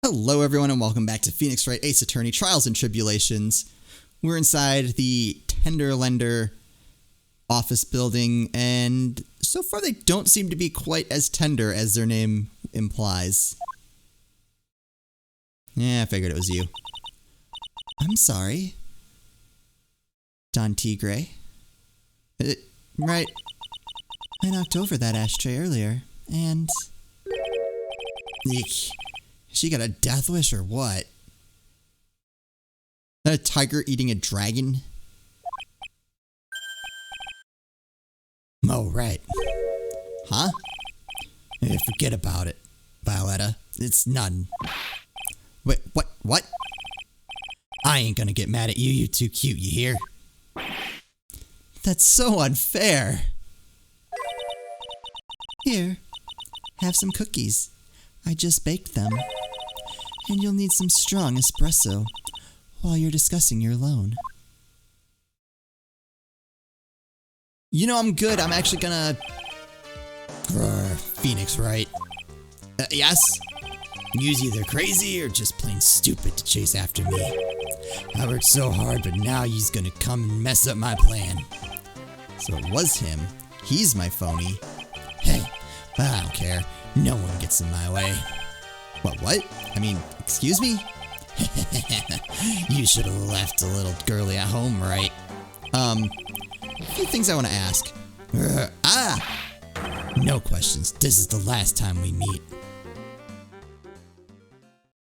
Hello everyone and welcome back to Phoenix Wright Ace Attorney Trials and Tribulations. We're inside the Tender Lender office building, and so far they don't seem to be quite as tender as their name implies. Yeah, I figured it was you. I'm sorry. Don Tigre. Right. I knocked over that ashtray earlier, and... Eek. She got a death wish or what? That a tiger eating a dragon? Oh, right. Huh? Forget about it, Violetta. It's none. Wait, what? I ain't gonna get mad at you, you're too cute, you hear? That's so unfair. Here, have some cookies. I just baked them. And you'll need some strong espresso while you're discussing your loan. You know, I'm good. I'm actually gonna... Phoenix, right? Yes? You's either crazy or just plain stupid to chase after me. I worked so hard, but now you's gonna come and mess up my plan. So it was him. He's my phony. Hey, I don't care. No one gets in my way. What? I mean, excuse me? You should have left a little girly at home, right? A few things I want to ask. No questions. This is the last time we meet.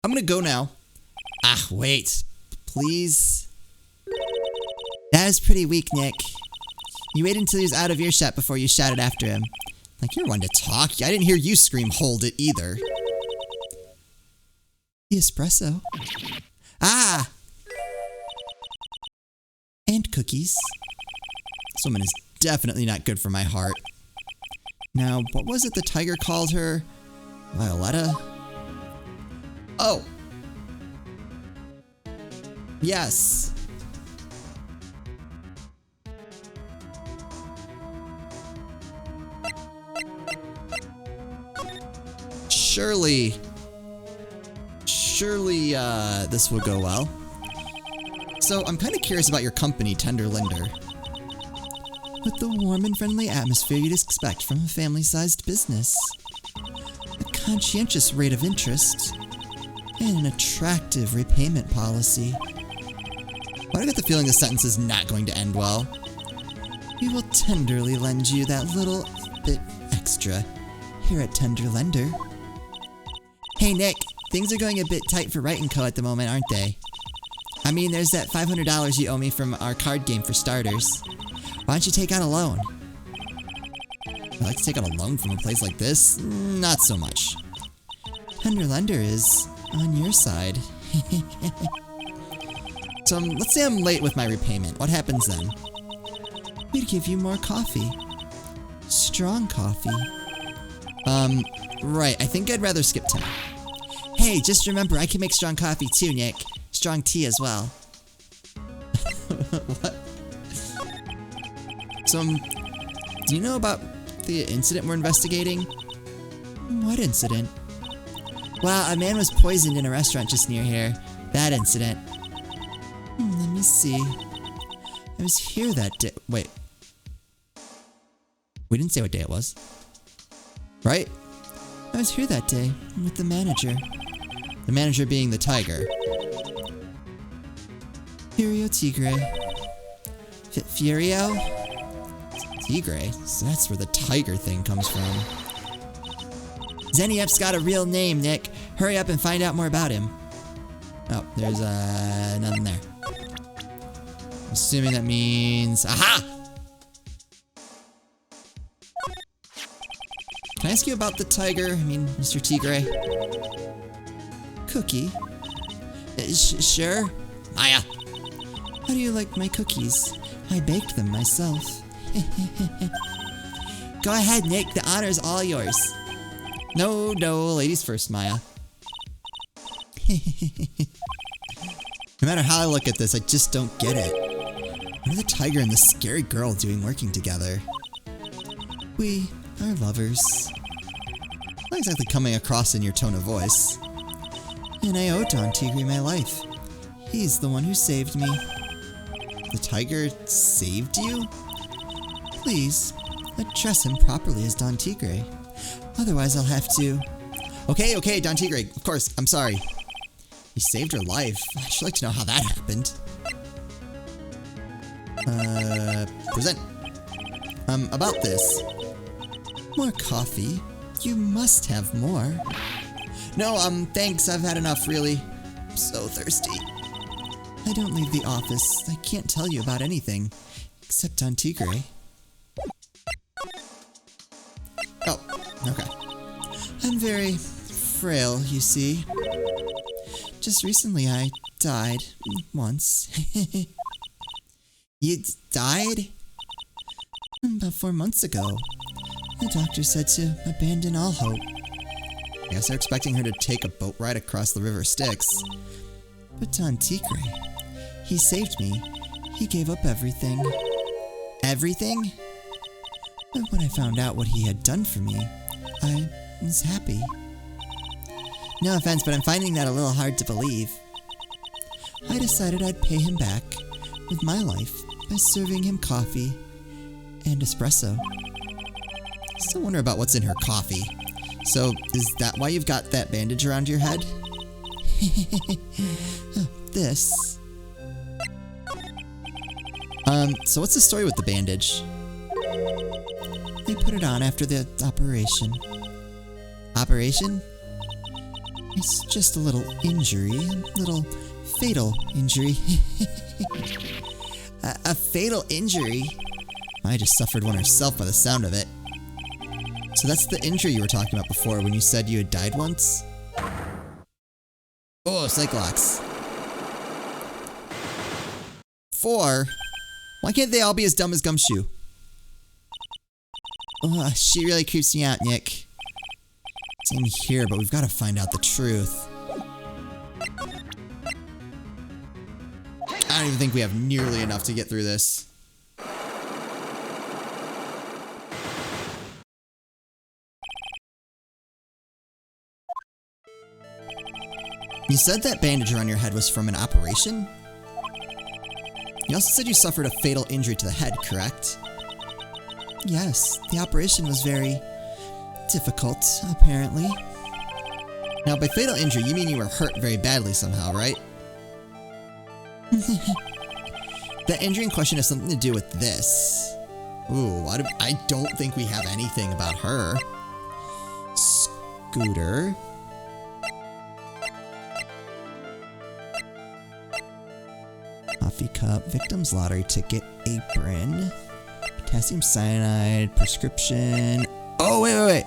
I'm gonna go now. Wait. Please? That was pretty weak, Nick. You waited until he was out of earshot before you shouted after him. Like you're one to talk. I didn't hear you scream, hold it, either. The espresso. And cookies. This woman is definitely not good for my heart. Now, what was it the tiger called her? Violetta? Oh. Yes. Surely, this will go well. So, I'm kind of curious about your company, Tender Lender. With the warm and friendly atmosphere you'd expect from a family-sized business. A conscientious rate of interest. And an attractive repayment policy. Why do I get the feeling this sentence is not going to end well? We will tenderly lend you that little bit extra here at Tender Lender. Hey Nick, things are going a bit tight for Wright & Co. at the moment, aren't they? I mean, there's that $500 you owe me from our card game for starters. Why don't you take out a loan? I'd like to take out a loan from a place like this? Not so much. Tender Lender is on your side. So let's say I'm late with my repayment. What happens then? We'd give you more coffee. Strong coffee. Right, I think I'd rather skip town. Hey, just remember, I can make strong coffee too, Nick. Strong tea as well. What? So, do you know about the incident we're investigating? What incident? Well, a man was poisoned in a restaurant just near here. That incident. Let me see. I was here that day. Wait. We didn't say what day it was. Right? I was here that day with the manager. The manager being the tiger. Furio Tigre. Furio? Tigre? So that's where the tiger thing comes from. Zeniep's got a real name, Nick. Hurry up and find out more about him. Oh, there's nothing there. I'm assuming that means... Aha! Can I ask you about the tiger? I mean, Mr. Tigre? Cookie? Sure. Maya! How do you like my cookies? I baked them myself. Go ahead, Nick. The honor is all yours. No, ladies first, Maya. No matter how I look at this, I just don't get it. What are the tiger and the scary girl doing working together? We are lovers. Not exactly coming across in your tone of voice. And I owe Don Tigre my life. He's the one who saved me. The tiger saved you? Please, address him properly as Don Tigre. Otherwise I'll have to... Okay, Don Tigre, of course, I'm sorry. He saved her life. I'd like to know how that happened. Present. About this. More coffee? You must have more. No, thanks, I've had enough, really. I'm so thirsty. I don't leave the office. I can't tell you about anything. Except Don Tigre. Oh, okay. I'm very frail, you see. Just recently I died. Once. You died? About 4 months ago. The doctor said to abandon all hope. I guess they're expecting her to take a boat ride across the River Styx. But Don Tigre, he saved me. He gave up everything. Everything? But when I found out what he had done for me, I was happy. No offense, but I'm finding that a little hard to believe. I decided I'd pay him back with my life by serving him coffee and espresso. Still wonder about what's in her coffee. So, is that why you've got that bandage around your head? This. So what's the story with the bandage? They put it on after the operation. Operation? It's just a little injury, a little fatal injury. A fatal injury? I just suffered one herself by the sound of it. So that's the injury you were talking about before when you said you had died once? Oh, Cyclops. 4? Why can't they all be as dumb as Gumshoe? Oh, she really creeps me out, Nick. Same here, but we've got to find out the truth. I don't even think we have nearly enough to get through this. You said that bandage around your head was from an operation? You also said you suffered a fatal injury to the head, correct? Yes, the operation was very difficult, apparently. Now, by fatal injury, you mean you were hurt very badly somehow, right? The injury in question has something to do with this. Ooh, I don't think we have anything about her. Scooter. Coffee cup, victim's lottery ticket, apron, potassium cyanide, prescription. Oh, wait.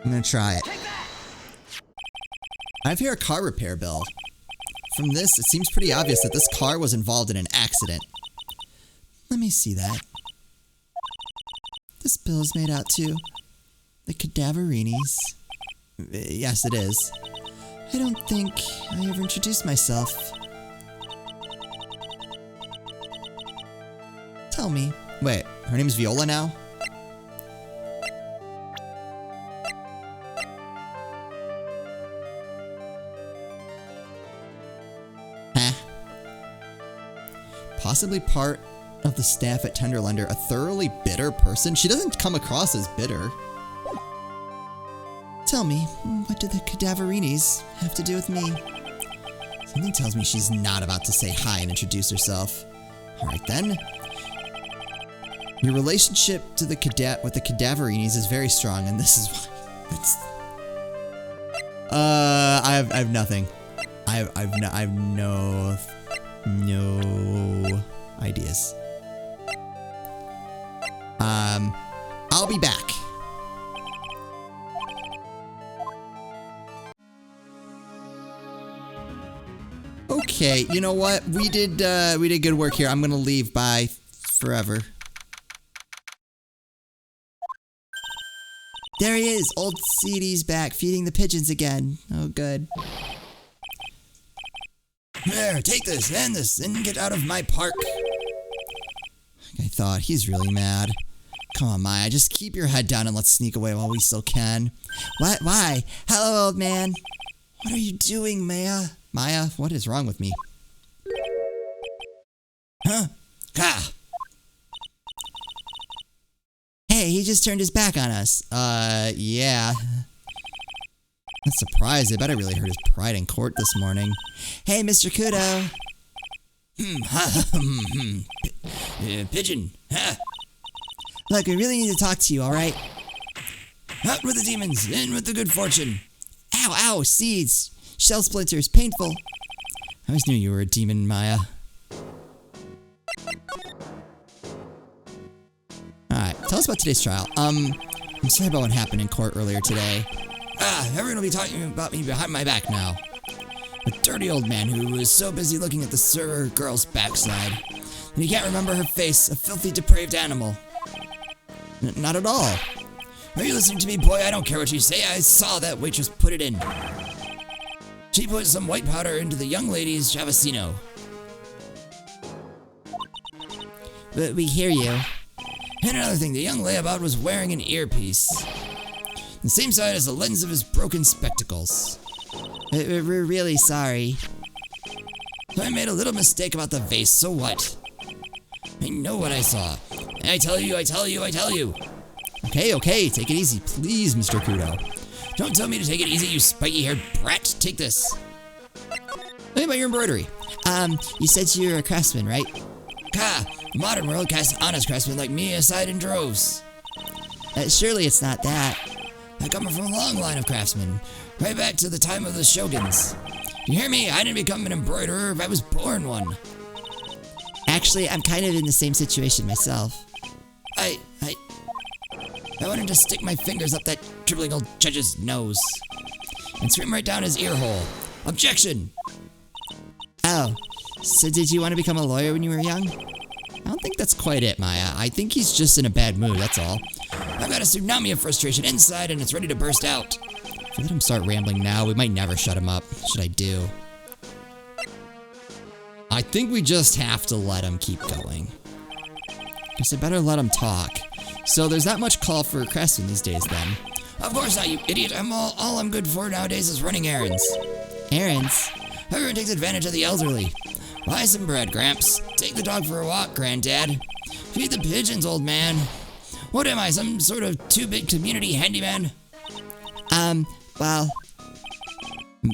I'm gonna try it. I have here a car repair bill. From this, it seems pretty obvious that this car was involved in an accident. Let me see that. This bill is made out to the Cadaverinis. Yes, it is. I don't think I ever introduced myself. Tell me. Wait, her name is Viola now? Huh. Possibly part of the staff at Tenderlender, a thoroughly bitter person? She doesn't come across as bitter. Tell me, what do the Cadaverinis have to do with me? Something tells me she's not about to say hi and introduce herself. Alright then. Your relationship to the with the Cadaverinis is very strong, and this is why. It's... I have nothing. I have no ideas. I'll be back. Okay, you know what? We did good work here. I'm gonna leave. Bye. Forever. There he is! Old CD's back, feeding the pigeons again. Oh, good. There, take this, and get out of my park. I thought. He's really mad. Come on, Maya, just keep your head down and let's sneak away while we still can. What? Why? Hello, old man. What are you doing, Maya? Maya, what is wrong with me? Huh? Gah! Hey, he just turned his back on us. Yeah. Not surprised. I bet I really hurt his pride in court this morning. Hey, Mr. Kudo. Pigeon. Look, we really need to talk to you, alright? Out with the demons, in with the good fortune. Ow, ow, seeds, shell splinters, painful. I always knew you were a demon, Maya. Alright, tell us about today's trial. I'm sorry about what happened in court earlier today. Everyone will be talking about me behind my back now. A dirty old man who was so busy looking at the server girl's backside that he can't remember her face, a filthy, depraved animal. Not at all. Are you listening to me, boy? I don't care what you say. I saw that waitress put it in. She put some white powder into the young lady's chavasino. But we hear you. And another thing, the young layabout was wearing an earpiece. The same side as the lens of his broken spectacles. We're really sorry. I made a little mistake about the vase, so what? I know what I saw. And I tell you. Okay, take it easy, please, Mr. Kudo. Don't tell me to take it easy, you spiky-haired brat. Take this. Tell me about your embroidery. You said you're a craftsman, right? The modern world casts honest craftsmen like me aside in droves. Surely it's not that. I come from a long line of craftsmen, right back to the time of the shoguns. You hear me? I didn't become an embroiderer, I was born one. Actually, I'm kind of in the same situation myself. I wanted to stick my fingers up that dribbling old judge's nose and scream right down his ear hole. Objection! Oh, so did you want to become a lawyer when you were young? I don't think that's quite it, Maya. I think he's just in a bad mood, that's all. I've got a tsunami of frustration inside and it's ready to burst out. If we let him start rambling now, we might never shut him up. What should I do? I think we just have to let him keep going. Guess I better let him talk. So there's not much call for craftsmen these days then. Of course not, you idiot. All I'm good for nowadays is running errands. Errands? Everyone takes advantage of the elderly. Buy some bread, Gramps. Take the dog for a walk, Granddad. Feed the pigeons, old man. What am I, some sort of two-bit community handyman? Well...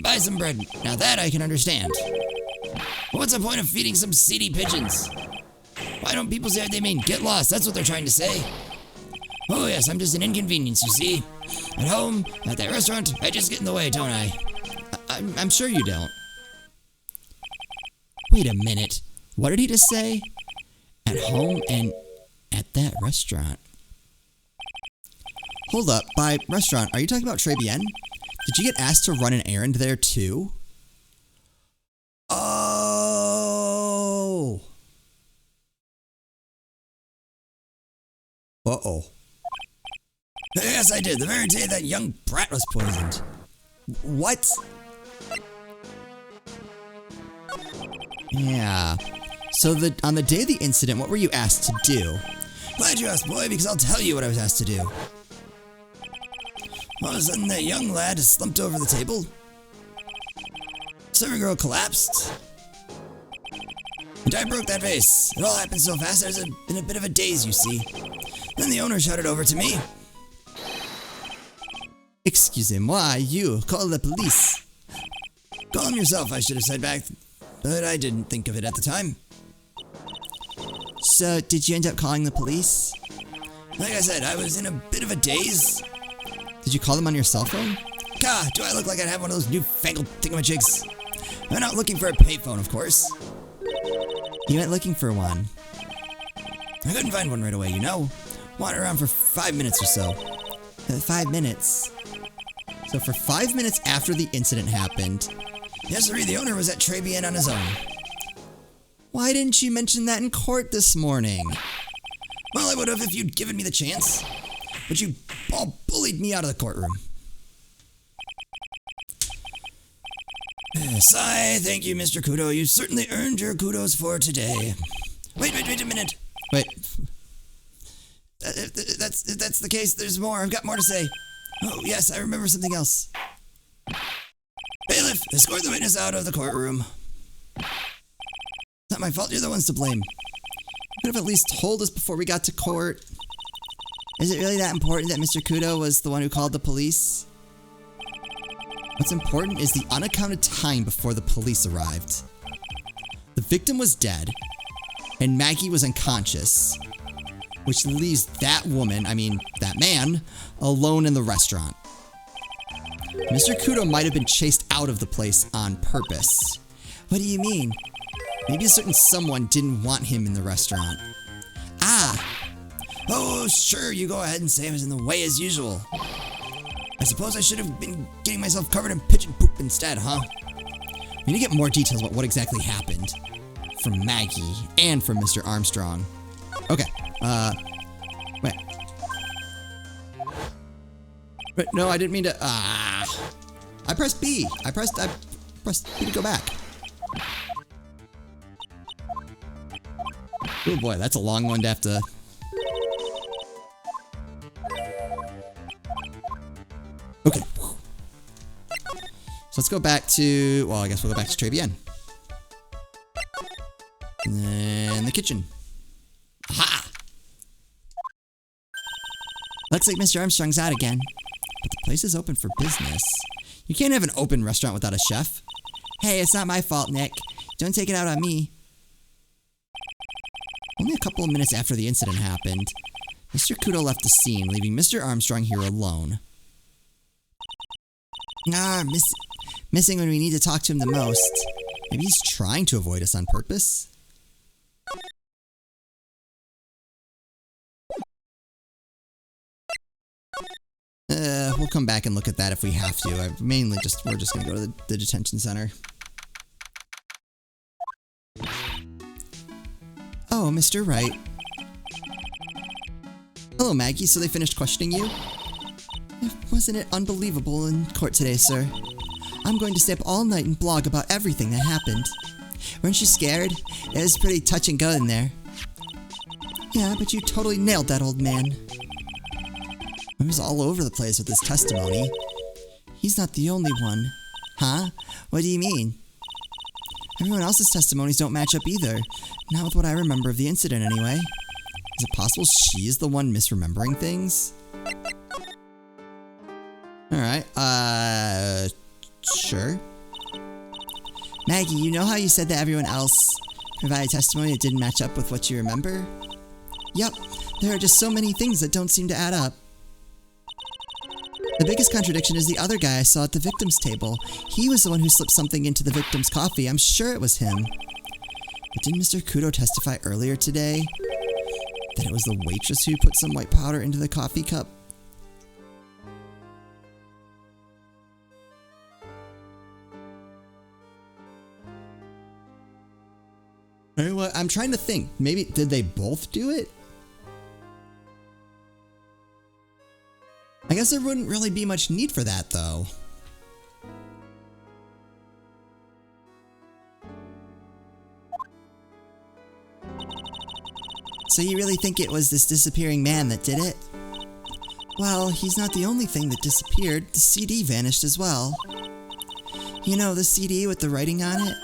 Buy some bread. Now that I can understand. What's the point of feeding some seedy pigeons? Why don't people say what they mean? Get lost, that's what they're trying to say. Oh yes, I'm just an inconvenience, you see. At home, at that restaurant, I just get in the way, don't I? I'm sure you don't. Wait a minute. What did he just say? At home and at that restaurant. Hold up, by restaurant, are you talking about Tribulations? Did you get asked to run an errand there too? Oh! Uh-oh. Yes, I did. The very day that young brat was poisoned. What? Yeah. So on the day of the incident, what were you asked to do? Glad you asked, boy, because I'll tell you what I was asked to do. All of a sudden, that young lad slumped over the table. Servant girl collapsed. And I broke that vase. It all happened so fast, I was in a bit of a daze, you see. Then the owner shouted over to me. Excusez-moi, you, call the police. Call him yourself, I should have said back, but I didn't think of it at the time. So, did you end up calling the police? Like I said, I was in a bit of a daze. Did you call them on your cell phone? Gah, do I look like I'd have one of those newfangled thingamajigs? I'm not looking for a payphone, of course. You went looking for one. I couldn't find one right away, you know. Wandered around for 5 minutes or so. 5 minutes? So for 5 minutes after the incident happened... Yes, sir, the owner was at Tribulations on his own. Why didn't you mention that in court this morning? Well, I would have if you'd given me the chance. But you all bullied me out of the courtroom. Sigh, thank you, Mr. Kudo. You certainly earned your kudos for today. Wait a minute. Wait, if that's the case, there's more. I've got more to say. Oh, yes, I remember something else. Bailiff, escort the witness out of the courtroom. It's not my fault, you're the ones to blame. You could have at least told us before we got to court. Is it really that important that Mr. Kudo was the one who called the police? What's important is the unaccounted time before the police arrived. The victim was dead, and Maggie was unconscious, which leaves that man, alone in the restaurant. Mr. Kudo might have been chased out of the place on purpose. What do you mean? Maybe a certain someone didn't want him in the restaurant. Ah! Oh, sure, you go ahead and say I was in the way as usual. I suppose I should have been getting myself covered in pigeon poop instead, huh? We need to get more details about what exactly happened. From Maggie, and from Mr. Armstrong. Okay, wait. But no, I didn't mean to, I pressed B. I pressed B to go back. Oh boy, that's a long one to have to... Okay. So let's go back to... Well, I guess we'll go back to Tribulations. And then the kitchen. Aha! Looks like Mr. Armstrong's out again. But the place is open for business. You can't have an open restaurant without a chef. Hey, it's not my fault, Nick. Don't take it out on me. Only a couple of minutes after the incident happened, Mr. Kudo left the scene, leaving Mr. Armstrong here alone. Missing when we need to talk to him the most. Maybe he's trying to avoid us on purpose? We'll come back and look at that if we have to. We're just gonna go to the detention center. Oh, Mr. Wright. Hello, Maggie. So they finished questioning you? Wasn't it unbelievable in court today, sir? I'm going to stay up all night and blog about everything that happened. Weren't you scared? It was pretty touch and go in there. Yeah, but you totally nailed that old man. He was all over the place with his testimony. He's not the only one. Huh? What do you mean? Everyone else's testimonies don't match up either. Not with what I remember of the incident, anyway. Is it possible she's the one misremembering things? Alright, sure. Maggie, you know how you said that everyone else provided testimony that didn't match up with what you remember? Yep, there are just so many things that don't seem to add up. The biggest contradiction is the other guy I saw at the victim's table. He was the one who slipped something into the victim's coffee. I'm sure it was him. But didn't Mr. Kudo testify earlier today that it was the waitress who put some white powder into the coffee cup? Well, I'm trying to think. Maybe, did they both do it? I guess there wouldn't really be much need for that, though. So you really think it was this disappearing man that did it? Well, he's not the only thing that disappeared. The CD vanished as well. You know, the CD with the writing on it?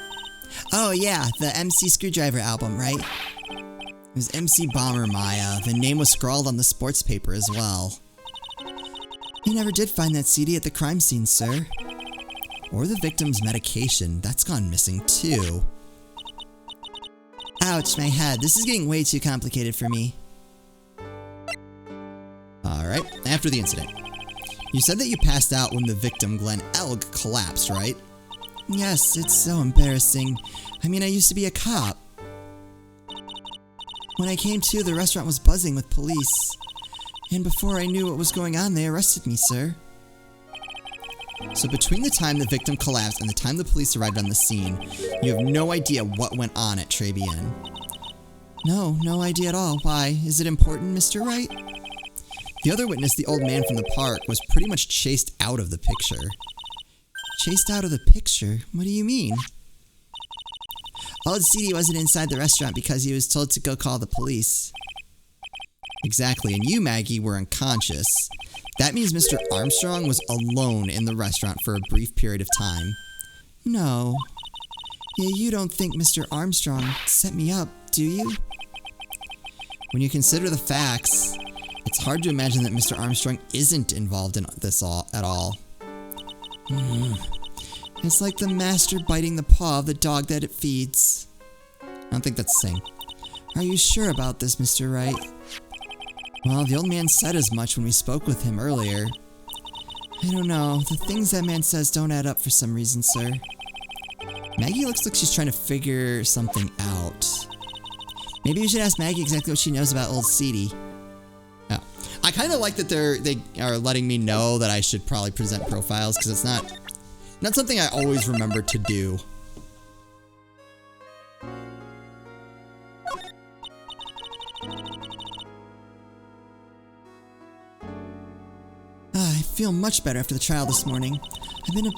Oh yeah, the MC Screwdriver album, right? It was MC Bomber Maya. The name was scrawled on the sports paper as well. You never did find that CD at the crime scene, sir. Or the victim's medication. That's gone missing too. Ouch, my head. This is getting way too complicated for me. Alright, after the incident. You said that you passed out when the victim, Glenn Elg, collapsed, right? Yes, it's so embarrassing. I mean, I used to be a cop. When I came to, the restaurant was buzzing with police. And before I knew what was going on, they arrested me, sir. So between the time the victim collapsed and the time the police arrived on the scene, you have no idea what went on at Tribulations. No idea at all. Why? Is it important, Mr. Wright? The other witness, the old man from the park, was pretty much chased out of the picture. Chased out of the picture? What do you mean? Old CD wasn't inside the restaurant because he was told to go call the police. Exactly, and you, Maggie, were unconscious. That means Mr. Armstrong was alone in the restaurant for a brief period of time. No. Yeah, you don't think Mr. Armstrong set me up, do you? When you consider the facts, it's hard to imagine that Mr. Armstrong isn't involved in this at all. It's like the master biting the paw of the dog that it feeds. I don't think that's the same. Are you sure about this, Mr. Wright? Well, the old man said as much when we spoke with him earlier. I don't know. The things that man says don't add up for some reason, sir. Maggie looks like she's trying to figure something out. Maybe we should ask Maggie exactly what she knows about old Seedy. Oh. I kind of like that they are letting me know that I should probably present profiles, because it's not something I always remember to do. I feel much better after the trial this morning. I've been a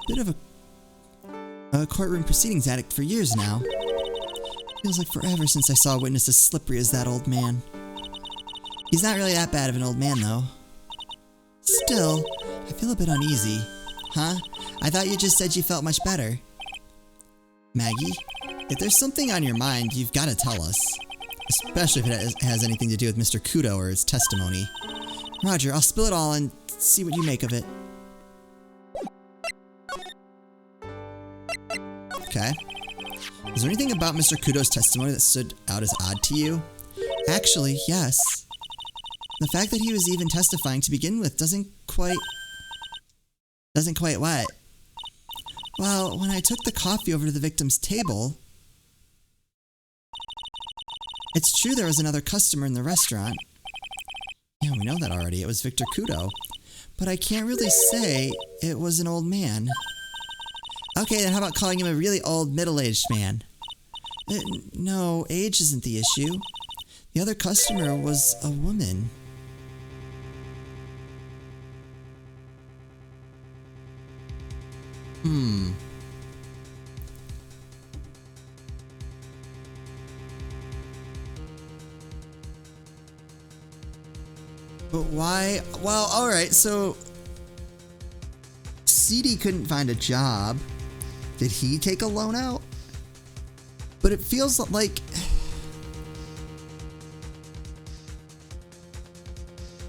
bit of a courtroom proceedings addict for years now. Feels like forever since I saw a witness as slippery as that old man. He's not really that bad of an old man, though. Still, I feel a bit uneasy. Huh? I thought you just said you felt much better. Maggie, if there's something on your mind, you've got to tell us. Especially if it has anything to do with Mr. Kudo or his testimony. Roger, I'll spill it all and see what you make of it. Okay. Is there anything about Mr. Kudo's testimony that stood out as odd to you? Actually, yes. The fact that he was even testifying to begin with doesn't quite what? Well, when I took the coffee over to the victim's table... It's true there was another customer in the restaurant. Yeah, we know that already. It was Victor Kudo. But I can't really say it was an old man. Okay, then how about calling him a really old, middle-aged man? No, age isn't the issue. The other customer was a woman. But why? Well, alright, so... Seedy couldn't find a job. Did he take a loan out? But it feels like...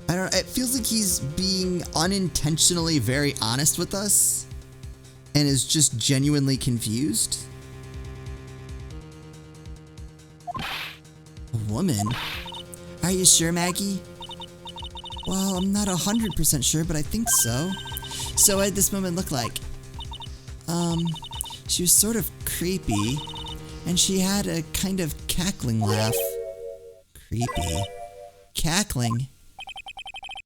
I don't know, it feels like he's being unintentionally very honest with us. And is just genuinely confused. A woman? Are you sure, Maggie? Well, I'm not 100% sure, but I think so. So what did this woman look like? She was sort of creepy, and she had a kind of cackling laugh. Creepy. Cackling?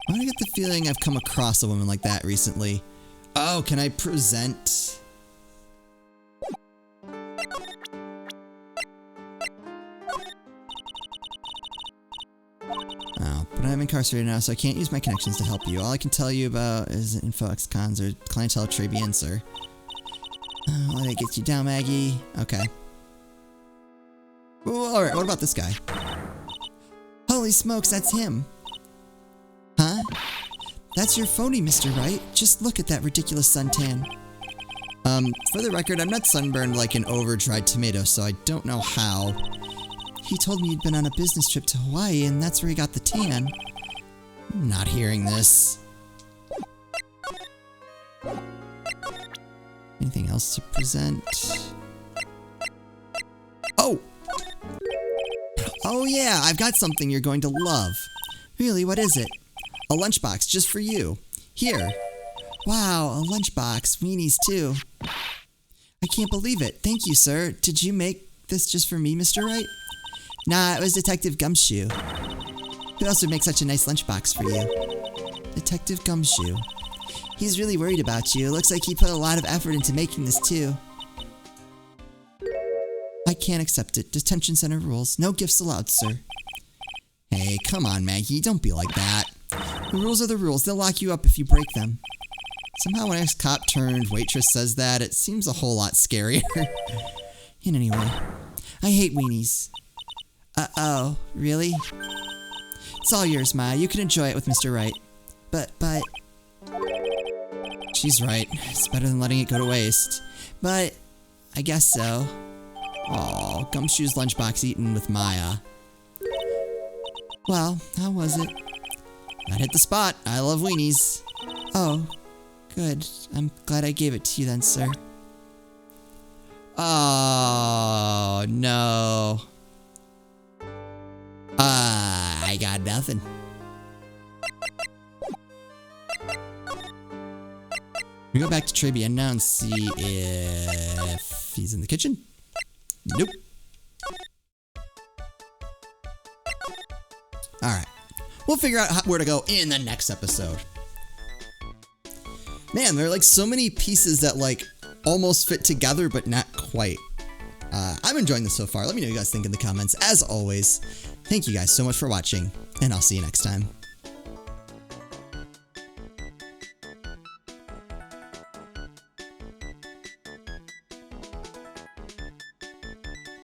Why do I get the feeling I've come across a woman like that recently? Oh, can I present? Oh, but I'm incarcerated now, so I can't use my connections to help you. All I can tell you about is info ex-cons or clientele Tribulations, sir. Let me get you down, Maggie. Okay. Well, alright, what about this guy? Holy smokes, that's him. Huh? That's your phony, Mr. Wright. Just look at that ridiculous suntan. For the record, I'm not sunburned like an over-dried tomato, so I don't know how. He told me he'd been on a business trip to Hawaii, and that's where he got the tan. I'm not hearing this. Anything else to present? Oh! Oh yeah, I've got something you're going to love. Really, what is it? A lunchbox just for you. Here. Wow, a lunchbox. Weenies too. I can't believe it. Thank you, sir. Did you make this just for me, Mr. Wright? Nah, it was Detective Gumshoe. Who else would make such a nice lunchbox for you? Detective Gumshoe. He's really worried about you. Looks like he put a lot of effort into making this too. I can't accept it. Detention center rules. No gifts allowed, sir. Hey, come on, Maggie. Don't be like that. The rules are the rules. They'll lock you up if you break them. Somehow when ex-cop turned waitress says that, it seems a whole lot scarier. And anyway, I hate weenies. Uh-oh, really? It's all yours, Maya. You can enjoy it with Mr. Wright. But... She's right. It's better than letting it go to waste. But... I guess so. Aw, Gumshoe's lunchbox eaten with Maya. Well, how was it? That hit the spot. I love weenies. Oh, good. I'm glad I gave it to you then, sir. Oh, no. I got nothing. We go back to Tribia now and see if he's in the kitchen. Nope. Alright. We'll figure out where to go in the next episode. Man, there are like so many pieces that like almost fit together, but not quite. I'm enjoying this so far. Let me know what you guys think in the comments. As always, thank you guys so much for watching, and I'll see you next time.